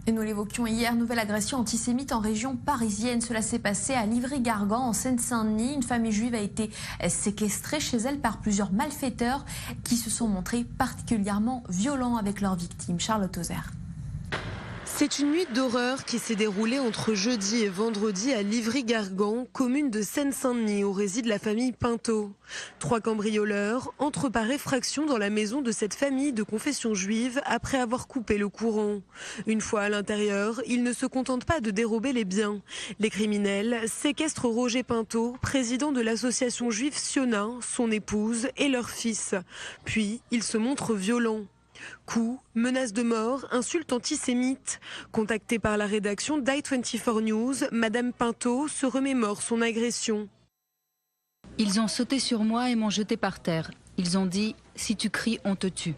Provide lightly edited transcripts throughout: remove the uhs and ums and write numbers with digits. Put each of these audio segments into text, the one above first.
Et nous l'évoquions hier, nouvelle agression antisémite en région parisienne. Cela s'est passé à Livry-Gargan, en Seine-Saint-Denis. Une famille juive a été séquestrée chez elle par plusieurs malfaiteurs qui se sont montrés particulièrement violents avec leurs victimes. Charlotte Ozer. C'est une nuit d'horreur qui s'est déroulée entre jeudi et vendredi à Livry-Gargan, commune de Seine-Saint-Denis, où réside la famille Pinto. 3 cambrioleurs entrent par effraction dans la maison de cette famille de confession juive après avoir coupé le courant. Une fois à l'intérieur, ils ne se contentent pas de dérober les biens. Les criminels séquestrent Roger Pinto, président de l'association juive Siona, son épouse et leur fils. Puis, ils se montrent violents. Coups, menaces de mort, insultes antisémites. Contactée par la rédaction d'i24 News, Madame Pinto se remémore son agression. Ils ont sauté sur moi et m'ont jeté par terre. Ils ont dit « si tu cries, on te tue ».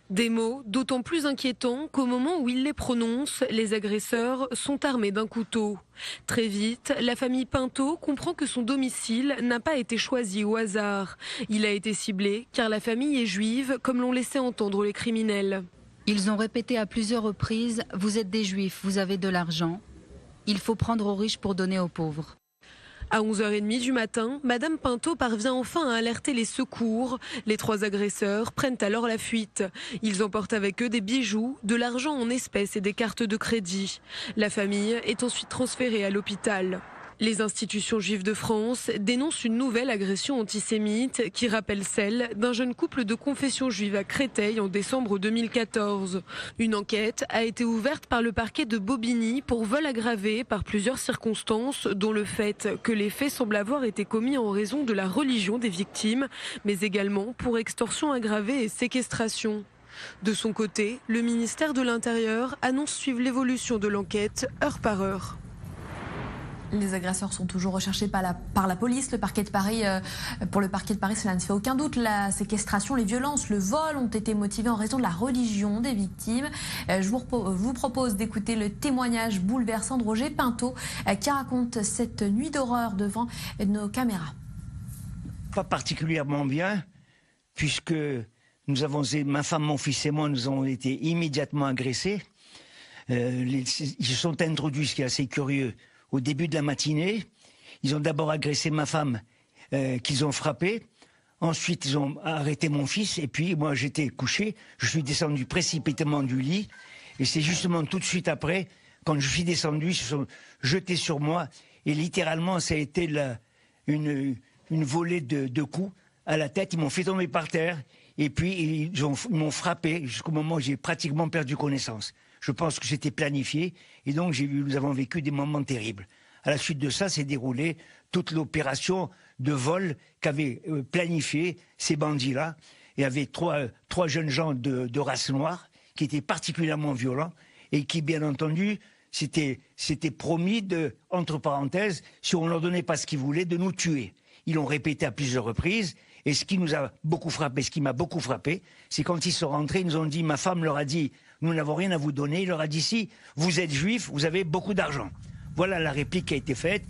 Des mots d'autant plus inquiétants qu'au moment où ils les prononcent, les agresseurs sont armés d'un couteau. Très vite, la famille Pinto comprend que son domicile n'a pas été choisi au hasard. Il a été ciblé car la famille est juive, comme l'ont laissé entendre les criminels. Ils ont répété à plusieurs reprises « vous êtes des juifs, vous avez de l'argent. Il faut prendre aux riches pour donner aux pauvres ». À 11h30 du matin, Madame Pinto parvient enfin à alerter les secours. Les 3 agresseurs prennent alors la fuite. Ils emportent avec eux des bijoux, de l'argent en espèces et des cartes de crédit. La famille est ensuite transférée à l'hôpital. Les institutions juives de France dénoncent une nouvelle agression antisémite qui rappelle celle d'un jeune couple de confession juive à Créteil en décembre 2014. Une enquête a été ouverte par le parquet de Bobigny pour vol aggravé par plusieurs circonstances, dont le fait que les faits semblent avoir été commis en raison de la religion des victimes, mais également pour extorsion aggravée et séquestration. De son côté, le ministère de l'Intérieur annonce suivre l'évolution de l'enquête heure par heure. Les agresseurs sont toujours recherchés par la police. Pour le parquet de Paris, cela ne fait aucun doute. La séquestration, les violences, le vol ont été motivés en raison de la religion des victimes. Je vous propose d'écouter le témoignage bouleversant de Roger Pinto qui raconte cette nuit d'horreur devant nos caméras. Pas particulièrement bien, puisque ma femme, mon fils et moi, nous avons été immédiatement agressés. Ils se sont introduits, ce qui est assez curieux, au début de la matinée. Ils ont d'abord agressé ma femme, qu'ils ont frappée. Ensuite, ils ont arrêté mon fils. Et puis, moi, j'étais couché. Je suis descendu précipitamment du lit. Et c'est justement tout de suite après, quand je suis descendu, ils se sont jetés sur moi. Et littéralement, ça a été une volée de coups à la tête. Ils m'ont fait tomber par terre. Et puis, ils m'ont frappé jusqu'au moment où j'ai pratiquement perdu connaissance. Je pense que c'était planifié. Et donc, nous avons vécu des moments terribles. À la suite de ça, s'est déroulée toute l'opération de vol qu'avaient planifié ces bandits-là. Il y avait trois jeunes gens de race noire qui étaient particulièrement violents et qui, bien entendu, s'étaient promis entre parenthèses, si on ne leur donnait pas ce qu'ils voulaient, de nous tuer. Ils l'ont répété à plusieurs reprises. Et ce qui m'a beaucoup frappé, c'est quand ils sont rentrés, ils nous ont dit, ma femme leur a dit, nous n'avons rien à vous donner. Il leur a dit, si vous êtes juif, vous avez beaucoup d'argent. Voilà la réplique qui a été faite.